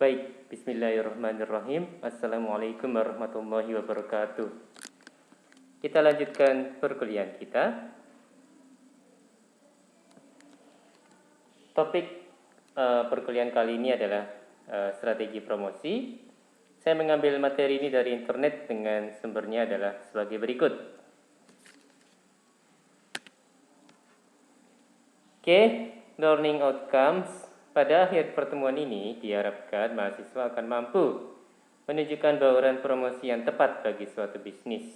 Baik, bismillahirrahmanirrahim. Assalamualaikum warahmatullahi wabarakatuh. Kita lanjutkan perkuliahan kita. Topik perkuliahan kali ini adalah strategi promosi. Saya mengambil materi ini dari internet dengan sumbernya adalah sebagai berikut. Learning outcomes. Pada akhir pertemuan ini diharapkan mahasiswa akan mampu menunjukkan bauran promosi yang tepat bagi suatu bisnis.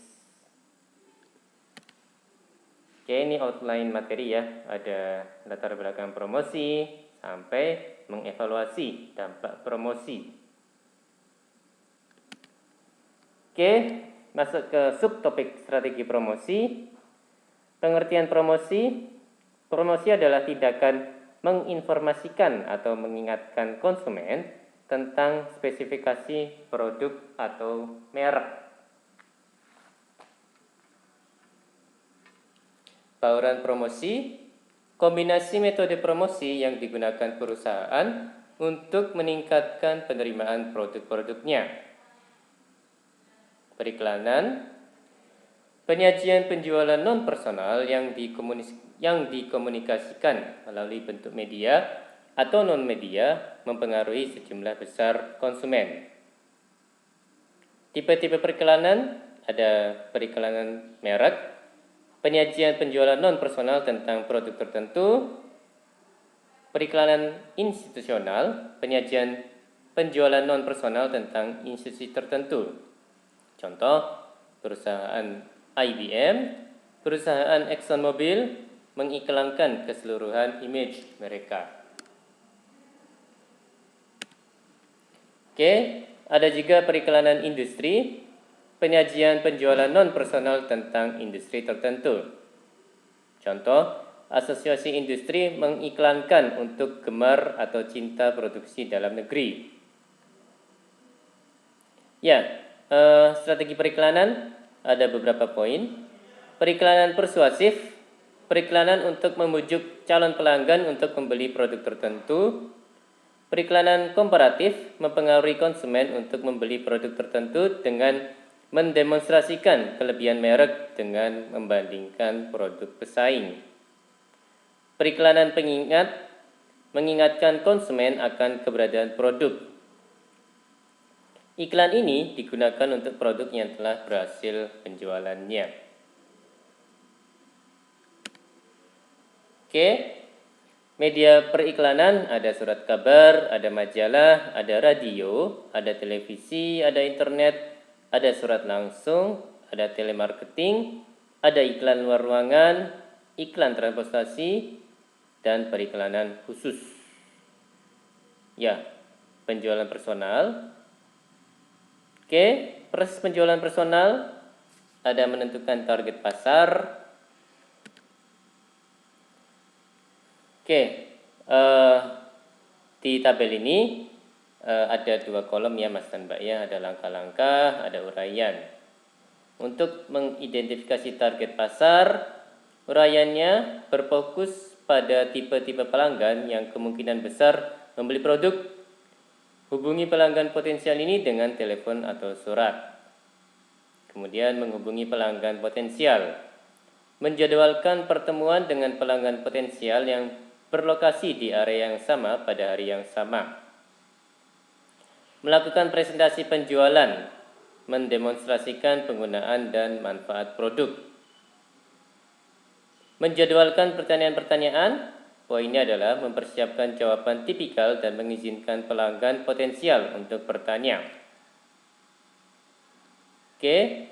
Ini outline materi ya, ada latar belakang promosi sampai mengevaluasi dampak promosi. Masuk ke subtopik strategi promosi. Pengertian promosi. Promosi adalah tindakan menginformasikan atau mengingatkan konsumen tentang spesifikasi produk atau merek. Bauran promosi, kombinasi metode promosi yang digunakan perusahaan untuk meningkatkan penerimaan produk-produknya. Periklanan, penyajian penjualan non-personal yang dikomunikasikan melalui bentuk media atau non-media mempengaruhi sejumlah besar konsumen. Tipe-tipe periklanan, ada periklanan merek, penyajian penjualan non-personal tentang produk tertentu, periklanan institusional, penyajian penjualan non-personal tentang institusi tertentu. Contoh, perusahaan IBM, perusahaan ExxonMobil mengiklankan keseluruhan image mereka. Ada juga periklanan industri, penyajian penjualan non-personal tentang industri tertentu. Contoh, asosiasi industri mengiklankan untuk gemar atau cinta produksi dalam negeri. Strategi periklanan ada beberapa poin. Periklanan persuasif, periklanan untuk memujuk calon pelanggan untuk membeli produk tertentu. Periklanan komparatif, mempengaruhi konsumen untuk membeli produk tertentu dengan mendemonstrasikan kelebihan merek dengan membandingkan produk pesaing. Periklanan pengingat, mengingatkan konsumen akan keberadaan produk. Iklan ini digunakan untuk produk yang telah berhasil penjualannya. Media periklanan ada surat kabar, ada majalah, ada radio, ada televisi, ada internet, ada surat langsung, ada telemarketing, ada iklan luar ruangan, iklan transportasi, dan periklanan khusus. Penjualan personal. Proses penjualan personal ada menentukan target pasar. Di tabel ini ada dua kolom ya Mas dan Mbak ya, ada langkah-langkah, ada uraian. Untuk mengidentifikasi target pasar, uraiannya berfokus pada tipe-tipe pelanggan yang kemungkinan besar membeli produk. Hubungi pelanggan potensial ini dengan telepon atau surat. Kemudian menghubungi pelanggan potensial. Menjadwalkan pertemuan dengan pelanggan potensial yang berlokasi di area yang sama pada hari yang sama. Melakukan presentasi penjualan, mendemonstrasikan penggunaan dan manfaat produk. Menjadwalkan pertanyaan-pertanyaan, poinnya adalah mempersiapkan jawaban tipikal dan mengizinkan pelanggan potensial untuk bertanya.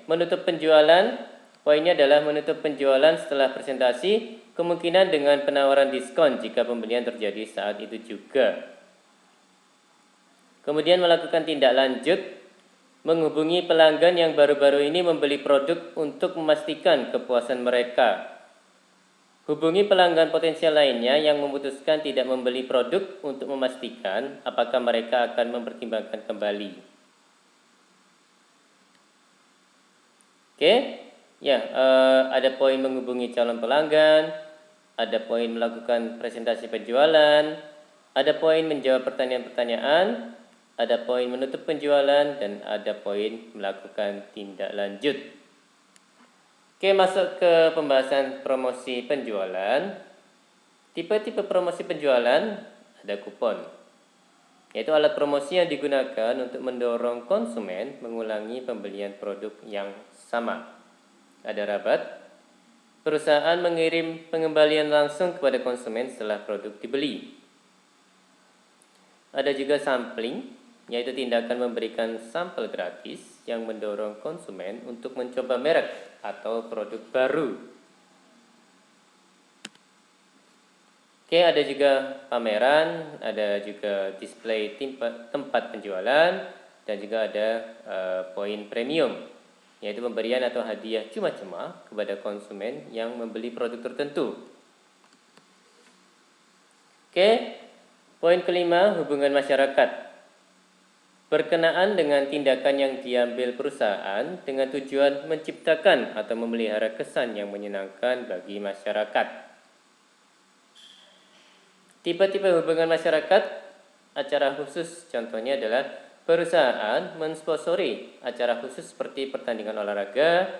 Menutup penjualan, poinnya adalah menutup penjualan setelah presentasi, kemungkinan dengan penawaran diskon jika pembelian terjadi saat itu juga. Kemudian melakukan tindak lanjut, menghubungi pelanggan yang baru-baru ini membeli produk untuk memastikan kepuasan mereka. Hubungi pelanggan potensial lainnya yang memutuskan tidak membeli produk untuk memastikan apakah mereka akan mempertimbangkan kembali. Ada poin menghubungi calon pelanggan, ada poin melakukan presentasi penjualan, ada poin menjawab pertanyaan-pertanyaan, ada poin menutup penjualan, dan ada poin melakukan tindak lanjut. Oke, masuk ke pembahasan promosi penjualan. Tipe-tipe promosi penjualan ada kupon, yaitu alat promosi yang digunakan untuk mendorong konsumen mengulangi pembelian produk yang sama. Ada rabat, perusahaan mengirim pengembalian langsung kepada konsumen setelah produk dibeli. Ada juga sampling, yaitu tindakan memberikan sampel gratis yang mendorong konsumen untuk mencoba merek atau produk baru. Oke, ada juga pameran, ada juga display tempat penjualan, dan juga ada poin premium, yaitu pemberian atau hadiah cuma-cuma kepada konsumen yang membeli produk tertentu. Oke, poin kelima, hubungan masyarakat. Berkenaan dengan tindakan yang diambil perusahaan dengan tujuan menciptakan atau memelihara kesan yang menyenangkan bagi masyarakat. Tipe-tipe hubungan masyarakat, acara khusus contohnya adalah perusahaan mensponsori acara khusus seperti pertandingan olahraga,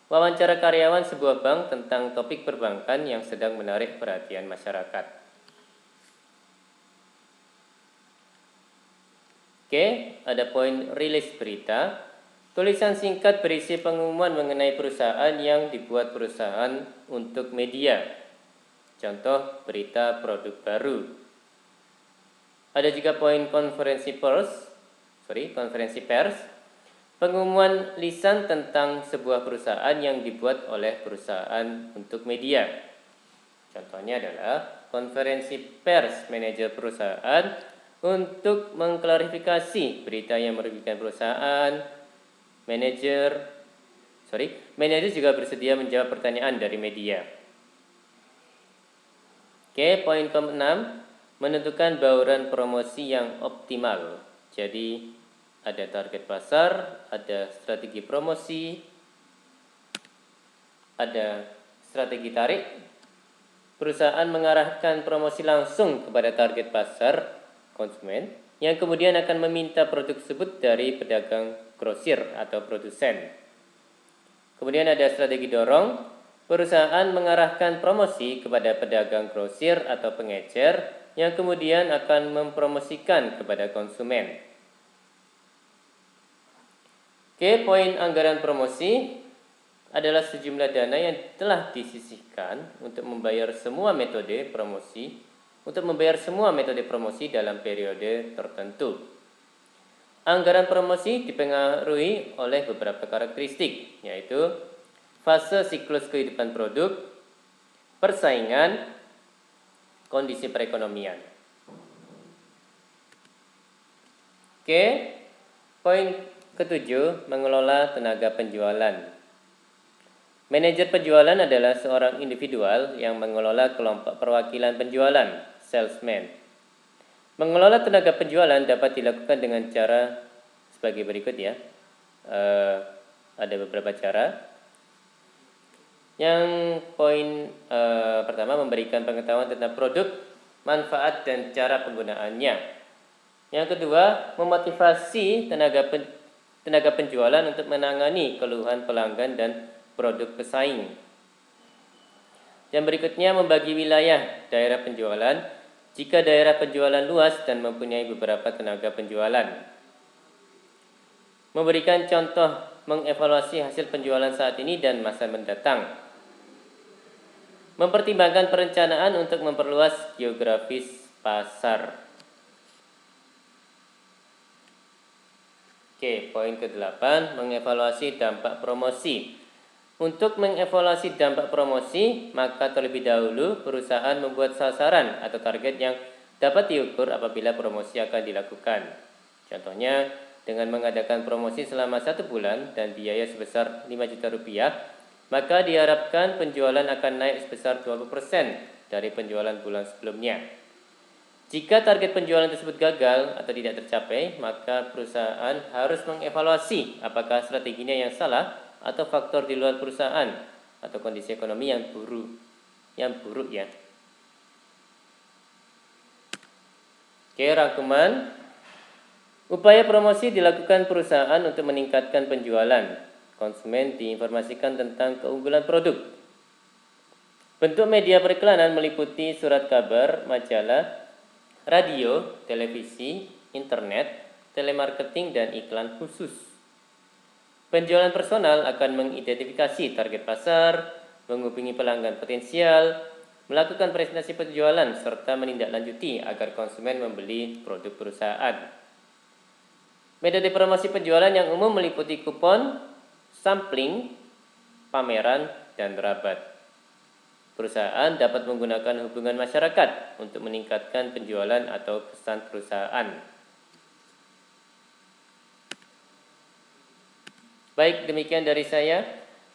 wawancara karyawan sebuah bank tentang topik perbankan yang sedang menarik perhatian masyarakat. Oke, ada poin rilis berita. Tulisan singkat berisi pengumuman mengenai perusahaan yang dibuat perusahaan untuk media. Contoh berita produk baru. Ada juga poin konferensi pers. Pengumuman lisan tentang sebuah perusahaan yang dibuat oleh perusahaan untuk media. Contohnya adalah konferensi pers manajer perusahaan untuk mengklarifikasi berita yang merugikan perusahaan. Manajer juga bersedia menjawab pertanyaan dari media. Oke, poin ke-6, menentukan bauran promosi yang optimal. Jadi, ada target pasar, ada strategi promosi, ada strategi tarik. Perusahaan mengarahkan promosi langsung kepada target pasar konsumen, yang kemudian akan meminta produk tersebut dari pedagang grosir atau produsen. Kemudian ada strategi dorong. Perusahaan mengarahkan promosi kepada pedagang grosir atau pengecer yang kemudian akan mempromosikan kepada konsumen. Oke, poin anggaran promosi adalah sejumlah dana yang telah disisihkan untuk membayar semua metode promosi dalam periode tertentu. Anggaran promosi dipengaruhi oleh beberapa karakteristik, yaitu fase siklus kehidupan produk, persaingan, kondisi perekonomian. Oke, poin ke-7, mengelola tenaga penjualan. Manajer penjualan adalah seorang individual yang mengelola kelompok perwakilan penjualan, salesman. Mengelola tenaga penjualan dapat dilakukan dengan cara sebagai berikut ya. Ada beberapa cara. Yang poin pertama, memberikan pengetahuan tentang produk, manfaat, dan cara penggunaannya. Yang kedua, memotivasi tenaga penjualan untuk menangani keluhan pelanggan dan produk pesaing. Yang berikutnya, membagi wilayah daerah penjualan jika daerah penjualan luas dan mempunyai beberapa tenaga penjualan. Memberikan contoh mengevaluasi hasil penjualan saat ini dan masa mendatang. Mempertimbangkan perencanaan untuk memperluas geografis pasar. Oke, poin ke-8, mengevaluasi dampak promosi. Untuk mengevaluasi dampak promosi, maka terlebih dahulu perusahaan membuat sasaran atau target yang dapat diukur apabila promosi akan dilakukan. Contohnya, dengan mengadakan promosi selama 1 bulan dan biaya sebesar 5 juta rupiah, maka diharapkan penjualan akan naik sebesar 20% dari penjualan bulan sebelumnya. Jika target penjualan tersebut gagal atau tidak tercapai, maka perusahaan harus mengevaluasi apakah strateginya yang salah atau faktor di luar perusahaan atau kondisi ekonomi yang buruk ya. Oke, rangkuman. Upaya promosi dilakukan perusahaan untuk meningkatkan penjualan. Konsumen diinformasikan tentang keunggulan produk. Bentuk media periklanan meliputi surat kabar, majalah, radio, televisi, internet, telemarketing, dan iklan khusus. Penjualan personal akan mengidentifikasi target pasar, menghubungi pelanggan potensial, melakukan presentasi penjualan, serta menindaklanjuti agar konsumen membeli produk perusahaan. Metode promosi penjualan yang umum meliputi kupon, sampling, pameran, dan rabat. Perusahaan dapat menggunakan hubungan masyarakat untuk meningkatkan penjualan atau kesan perusahaan. Baik, demikian dari saya.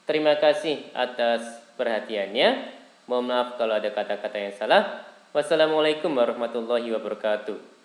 Terima kasih atas perhatiannya. Mohon maaf kalau ada kata-kata yang salah. Wassalamualaikum warahmatullahi wabarakatuh.